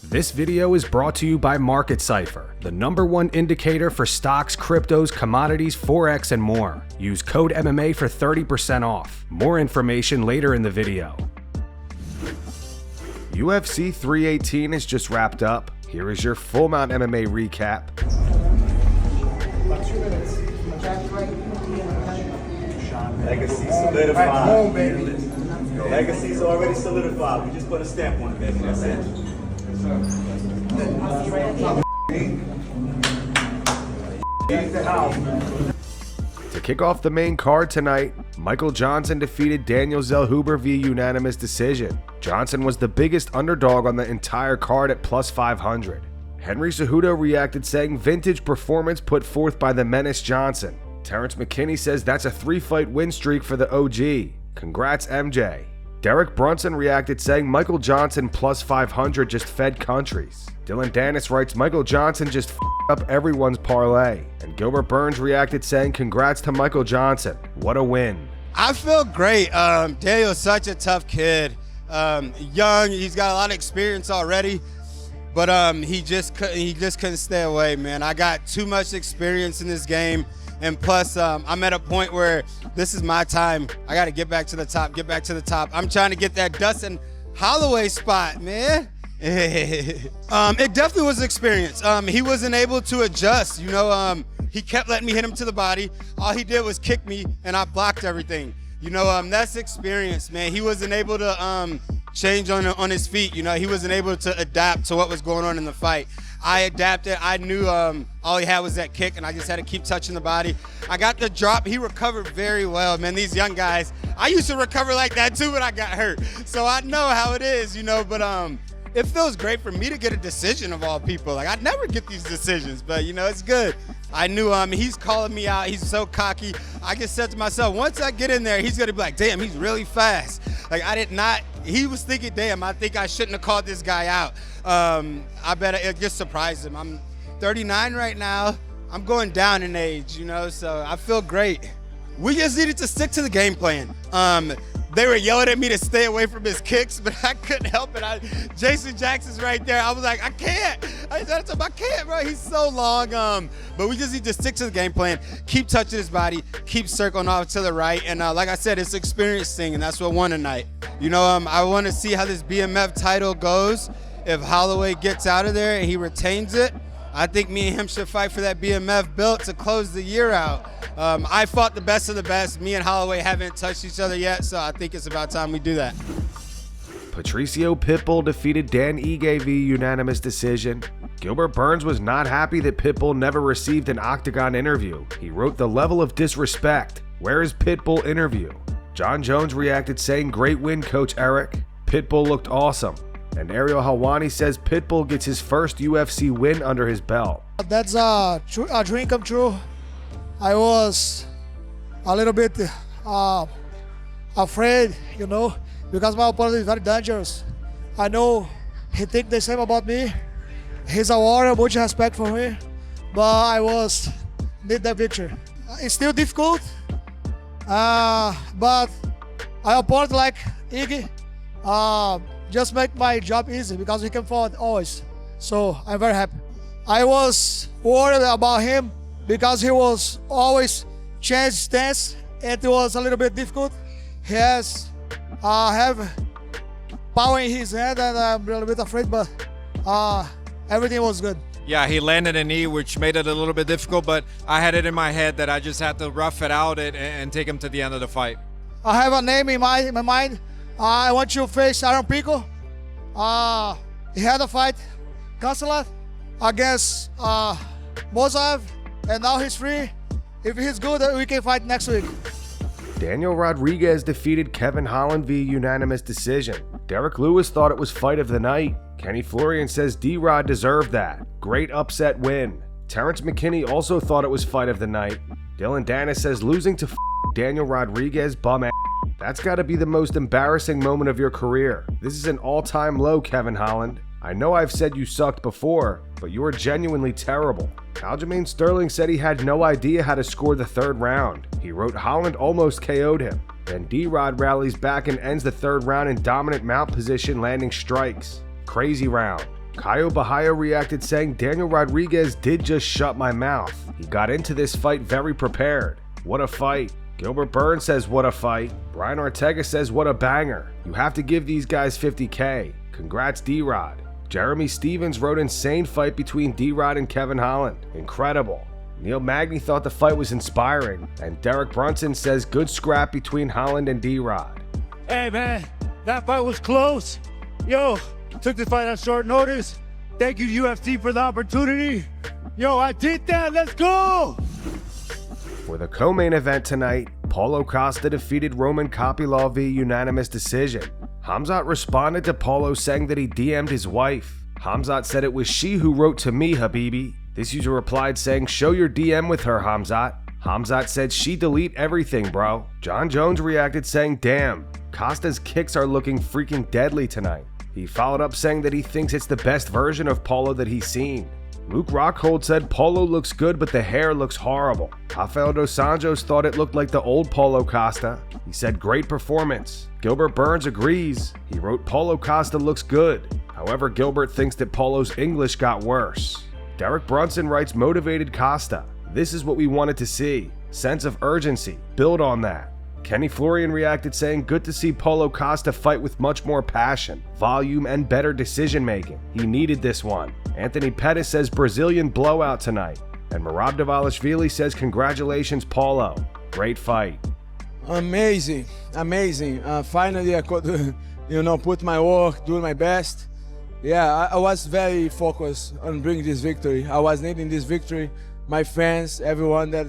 This video is brought to you by Market Cipher, the #1 indicator for stocks, cryptos, commodities, forex, and more. Use code MMA for 30% off. More information later in the video. UFC 318 is just wrapped up. Here is your full mount MMA recap. Legacy solidified. Legacy's already solidified. We just put a stamp on it, baby. That's it. To kick off the main card tonight, Michael Johnson defeated Daniel Zellhuber via unanimous decision. Johnson was the biggest underdog on the entire card at plus 500. Henry Cejudo reacted saying vintage performance put forth by the menace Johnson. Terrence McKinney says that's a 3-fight win streak for the OG. Congrats MJ. Derek Brunson reacted saying Michael Johnson plus 500 just fed countries. Dylan Dennis writes Michael Johnson just up everyone's parlay. And Gilbert Burns reacted saying congrats to Michael Johnson. What a win. I feel great. Daniel's such a tough kid. Young, he's got a lot of experience already. But he just couldn't stay away, man. I got too much experience in this game. And plus, I'm at a point where this is my time. I got to get back to the top, I'm trying to get that Dustin Holloway spot, man. It definitely was an experience. He wasn't able to adjust, you know. He kept letting me hit him to the body. All he did was kick me, and I blocked everything. You know, that's experience, man. He wasn't able to change on his feet. You know, he wasn't able to adapt to what was going on in the fight. I adapted. I knew all he had was that kick, and I just had to keep touching the body. I got the drop. He recovered very well, man. These young guys, I used to recover like that too when I got hurt. So I know how it is, you know, but it feels great for me to get a decision of all people. Like, I never get these decisions, but, you know, it's good. I knew he's calling me out. He's so cocky. I just said to myself, once I get in there, he's going to be like, damn, he's really fast. Like, he was thinking, damn, I think I shouldn't have called this guy out. I bet it just surprised him. I'm 39 right now. I'm going down in age, you know, so I feel great. We just needed to stick to the game plan. They were yelling at me to stay away from his kicks, but I couldn't help it. Jason Jackson's right there. I was like, I can't. I said to him, I can't, bro. He's so long. But we just need to stick to the game plan, keep touching his body, keep circling off to the right. And like I said, it's experience thing, and that's what won tonight. You know, I want to see how this BMF title goes. If Holloway gets out of there and he retains it, I think me and him should fight for that BMF belt to close the year out. I fought the best of the best. Me and Holloway haven't touched each other yet, so I think it's about time we do that. Patrício Pitbull defeated Dan Ige via unanimous decision. Gilbert Burns was not happy that Pitbull never received an octagon interview. He wrote the level of disrespect. Where is Pitbull interview? John Jones reacted saying great win, Coach Eric. Pitbull looked awesome. And Ariel Helwani says Pitbull gets his first UFC win under his belt. That's a dream come true. I was a little bit afraid, you know, because my opponent is very dangerous. I know he thinks the same about me. He's a warrior, much respect for me, but I need that victory. It's still difficult, but I opponent like Iggy. Just make my job easy because he can fight always. So I'm very happy. I was worried about him because he was always change stance and it was a little bit difficult. He has have power in his hand and I'm a little bit afraid, but everything was good. Yeah, he landed a knee, which made it a little bit difficult, but I had it in my head that I just had to rough it out and take him to the end of the fight. I have a name in my mind. I want to face Aaron Pico. He had a fight, canceled against Mozaev, and now he's free. If he's good, we can fight next week. Daniel Rodriguez defeated Kevin Holland via unanimous decision. Derek Lewis thought it was fight of the night. Kenny Florian says D-Rod deserved that. Great upset win. Terrence McKinney also thought it was fight of the night. Dylan Dennis says losing to Daniel Rodriguez bum ass. That's got to be the most embarrassing moment of your career. This is an all-time low, Kevin Holland. I know I've said you sucked before, but you were genuinely terrible. Aljamain Sterling said he had no idea how to score the third round. He wrote Holland almost KO'd him. Then D-Rod rallies back and ends the third round in dominant mount position, landing strikes. Crazy round. Caio Bahia reacted saying Daniel Rodriguez did just shut my mouth. He got into this fight very prepared. What a fight. Gilbert Burns says what a fight. Brian Ortega says what a banger. You have to give these guys $50K. Congrats D-Rod. Jeremy Stevens wrote insane fight between D-Rod and Kevin Holland. Incredible. Neil Magny thought the fight was inspiring. And Derek Brunson says good scrap between Holland and D-Rod. Hey man, that fight was close. Yo, took this fight on short notice. Thank you UFC for the opportunity. Yo, I did that, let's go! For the co-main event tonight, Paulo Costa defeated Roman Kopylov via unanimous decision. Hamzat responded to Paulo saying that he DM'd his wife. Hamzat said it was she who wrote to me, Habibi. This user replied saying, show your DM with her, Hamzat. Hamzat said she delete everything, bro. John Jones reacted saying, damn, Costa's kicks are looking freaking deadly tonight. He followed up saying that he thinks it's the best version of Paulo that he's seen. Luke Rockhold said Paulo looks good but the hair looks horrible. Rafael Dos Anjos thought it looked like the old Paulo Costa. He said great performance. Gilbert Burns agrees. He wrote Paulo Costa looks good. However, Gilbert thinks that Paulo's English got worse. Derek Brunson writes motivated Costa. This is what we wanted to see. Sense of urgency. Build on that. Kenny Florian reacted saying good to see Paulo Costa fight with much more passion, volume, and better decision making. He needed this one. Anthony Pettis says Brazilian blowout tonight. And Merab Dvalishvili says congratulations Paulo. Great fight. Amazing. Finally I could, put my work, do my best. Yeah, I was very focused on bringing this victory. I was needing this victory. My fans, everyone that,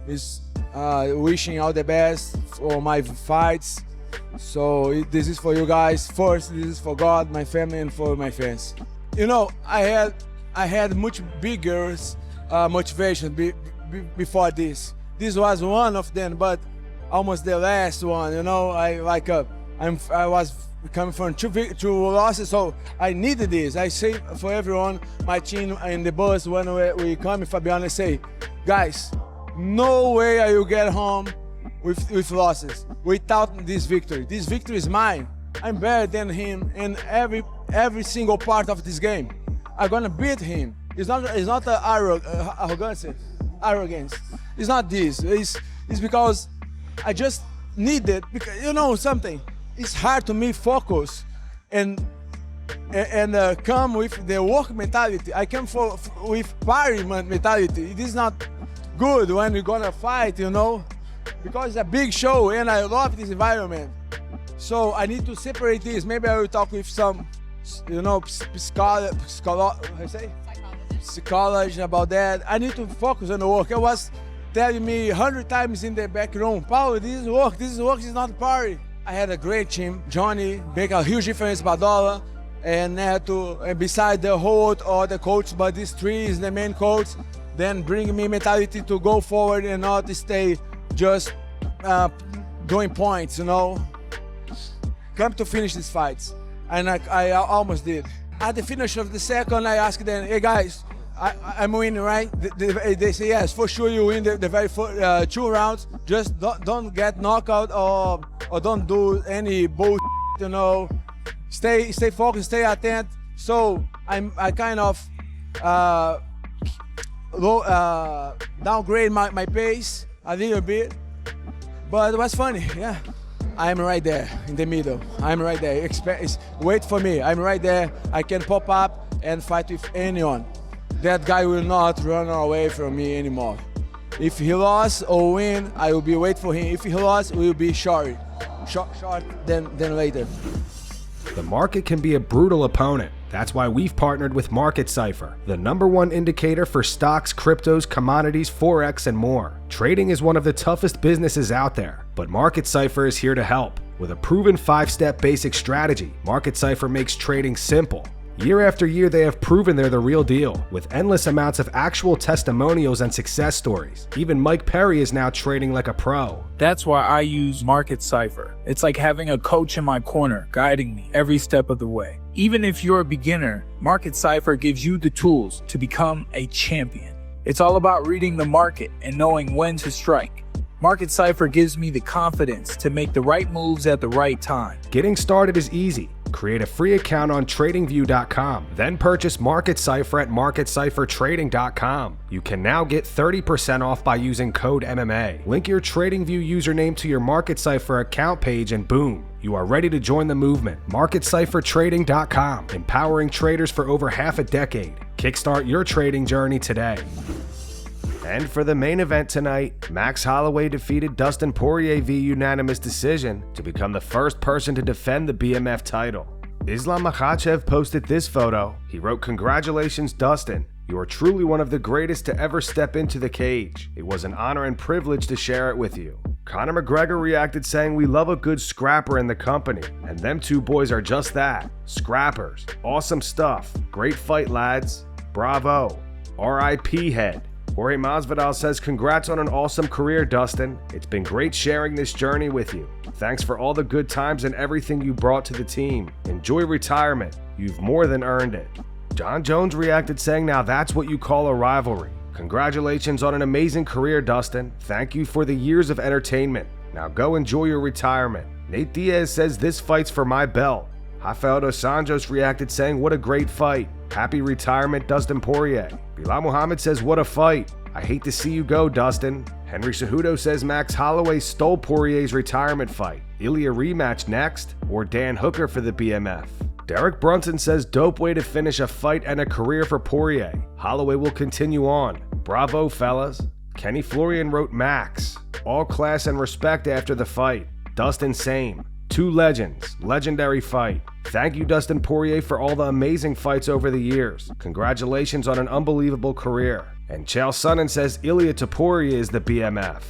is wishing all the best for my fights. So this is for you guys first. This is for God, my family, and for my fans. I had much bigger motivation before this. This was one of them, but almost the last one. I was coming from two losses, so I needed this. I say for everyone, my team in the bus when we come, Fabiano say, guys, no way I will get home with losses without this victory. This victory is mine. I'm better than him in every single part of this game. I'm gonna beat him. It's not arrogance. It's not this. It's because I just need it. Because something. It's hard to me focus and come with the work mentality. I come with party mentality. It is not good when you're gonna fight, because it's a big show and I love this environment. So I need to separate this. Maybe I will talk with some, psychology about that. I need to focus on the work. I was telling me 100 times in the back room, Paulo, this work is not party. I had a great team. Johnny make a huge difference, Badola and Neto, and beside the whole other coach, but these three is the main coach. Then bring me mentality to go forward and not stay just doing points, Come to finish these fights. And I almost did. At the finish of the second, I asked them, hey guys, I'm winning, right? They say, yes, for sure you win the very first 2 rounds. Just don't get knocked out or don't do any bullshit, Stay focused, stay attentive. So I kind of downgrade my pace a little bit, but it was funny, yeah. I'm right there in the middle. I'm right there. Wait for me. I'm right there. I can pop up and fight with anyone. That guy will not run away from me anymore. If he lost or win, I will be wait for him. If he lost, we will be short than later. The market can be a brutal opponent. That's why we've partnered with Market Cipher, the #1 indicator for stocks, cryptos, commodities, forex, and more. Trading is one of the toughest businesses out there, but Market Cipher is here to help. With a proven 5-step basic strategy, Market Cipher makes trading simple. Year after year, they have proven they're the real deal, with endless amounts of actual testimonials and success stories. Even Mike Perry is now trading like a pro. That's why I use Market Cipher. It's like having a coach in my corner, guiding me every step of the way. Even if you're a beginner, Market Cipher gives you the tools to become a champion. It's all about reading the market and knowing when to strike. Market Cipher gives me the confidence to make the right moves at the right time. Getting started is easy. Create a free account on TradingView.com. Then purchase Market Cipher at MarketCipherTrading.com. You can now get 30% off by using code MMA. Link your TradingView username to your Market Cipher account page and boom, you are ready to join the movement. MarketCipherTrading.com, empowering traders for over half a decade. Kickstart your trading journey today. And for the main event tonight, Max Holloway defeated Dustin Poirier via unanimous decision to become the first person to defend the BMF title. Islam Makhachev posted this photo. He wrote, "Congratulations, Dustin. You are truly one of the greatest to ever step into the cage. It was an honor and privilege to share it with you." Conor McGregor reacted saying, "We love a good scrapper in the company, and them two boys are just that, scrappers. Awesome stuff. Great fight, lads. Bravo. RIP head." Jorge Masvidal says, "Congrats on an awesome career, Dustin. It's been great sharing this journey with you. Thanks for all the good times and everything you brought to the team. Enjoy retirement. You've more than earned it." John Jones reacted saying, "Now that's what you call a rivalry. Congratulations on an amazing career, Dustin. Thank you for the years of entertainment. Now go enjoy your retirement." Nate Diaz says, "This fight's for my belt." Rafael dos Anjos reacted saying, "What a great fight. Happy retirement, Dustin Poirier." Bilal Muhammad says, "What a fight. I hate to see you go, Dustin." Henry Cejudo says Max Holloway stole Poirier's retirement fight. Ilya rematch next, or Dan Hooker for the BMF. Derek Brunson says, "Dope way to finish a fight and a career for Poirier. Holloway will continue on. Bravo, fellas." Kenny Florian wrote, "Max. All class and respect after the fight. Dustin same. Two legends. Legendary fight. Thank you, Dustin Poirier, for all the amazing fights over the years. Congratulations on an unbelievable career." And Chael Sonnen says, "Ilya to Poirier is the BMF."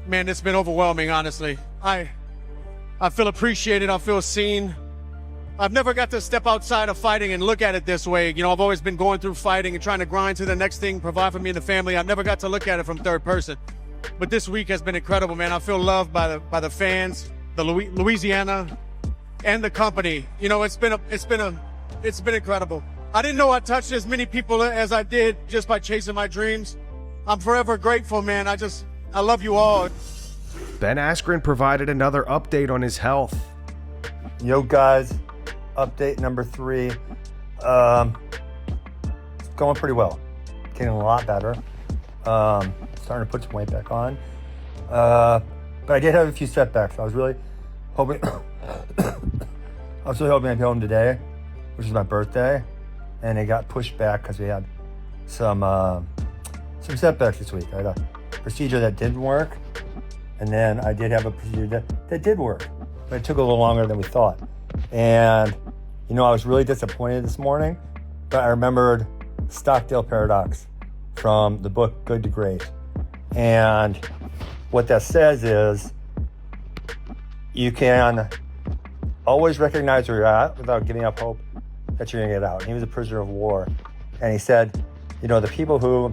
Man, it's been overwhelming, honestly. I feel appreciated. I feel seen. I've never got to step outside of fighting and look at it this way. You know, I've always been going through fighting and trying to grind to the next thing, provide for me and the family. I've never got to look at it from third person. But this week has been incredible, man. I feel loved by the fans, the Louisiana, and the company. You know, it's been incredible. I didn't know I touched as many people as I did just by chasing my dreams. I'm forever grateful, man. I love you all. Ben Askren provided another update on his health. Yo, guys. Update number 3. It's going pretty well. Getting a lot better. Starting to put some weight back on. But I did have a few setbacks. I was really hoping I'd be home today, which is my birthday. And it got pushed back because we had some setbacks this week. I had a procedure that didn't work. And then I did have a procedure that did work. But it took a little longer than we thought. And, you know, I was really disappointed this morning, but I remembered Stockdale Paradox from the book Good to Great. And what that says is you can always recognize where you're at without giving up hope that you're going to get out. And he was a prisoner of war. And he said, you know, the people who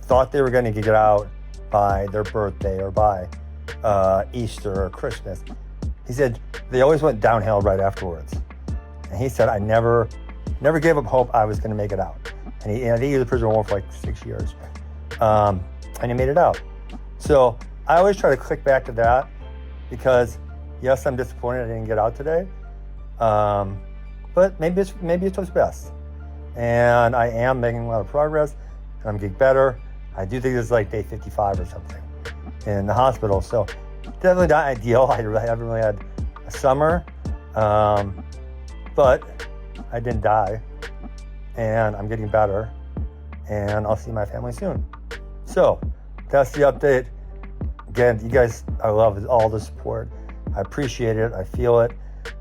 thought they were going to get out by their birthday or by Easter or Christmas, he said they always went downhill right afterwards. And he said, I never gave up hope I was going to make it out. And I think he was a prisoner of war for like 6 years. And he made it out. So I always try to click back to that because, yes, I'm disappointed I didn't get out today. But maybe it's what's best. And I am making a lot of progress, and I'm getting better. I do think this is like day 55 or something in the hospital. So definitely not ideal. I haven't really had a summer, but I didn't die, and I'm getting better, and I'll see my family soon. So that's the update. Again, you guys, I love all the support. I appreciate it. I feel it.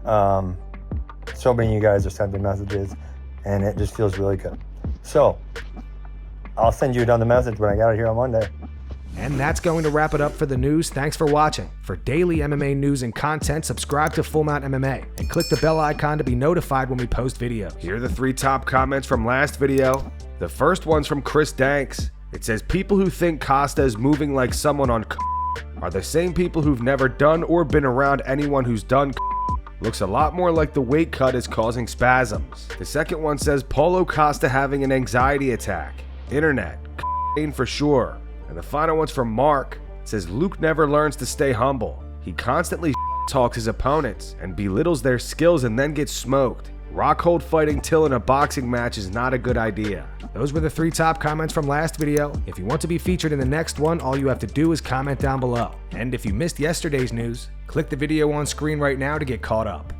So many of you guys are sending messages, and it just feels really good. So I'll send you another message when I get out here on Monday. And that's going to wrap it up for the news. Thanks for watching. For daily MMA news and content, subscribe to Full Mount MMA and click the bell icon to be notified when we post videos. Here are the 3 top comments from last video. The first one's from Chris Danks. It says people who think Costa is moving like someone on are the same people who've never done or been around anyone who's done. Looks a lot more like the weight cut is causing spasms. The second one says Paulo Costa having an anxiety attack. Internet, for sure. And the final one's from Mark. It says Luke never learns to stay humble. He constantly talks his opponents and belittles their skills and then gets smoked. Rockhold fighting Till in a boxing match is not a good idea. Those were the 3 top comments from last video. If you want to be featured in the next one, all you have to do is comment down below. And if you missed yesterday's news, click the video on screen right now to get caught up.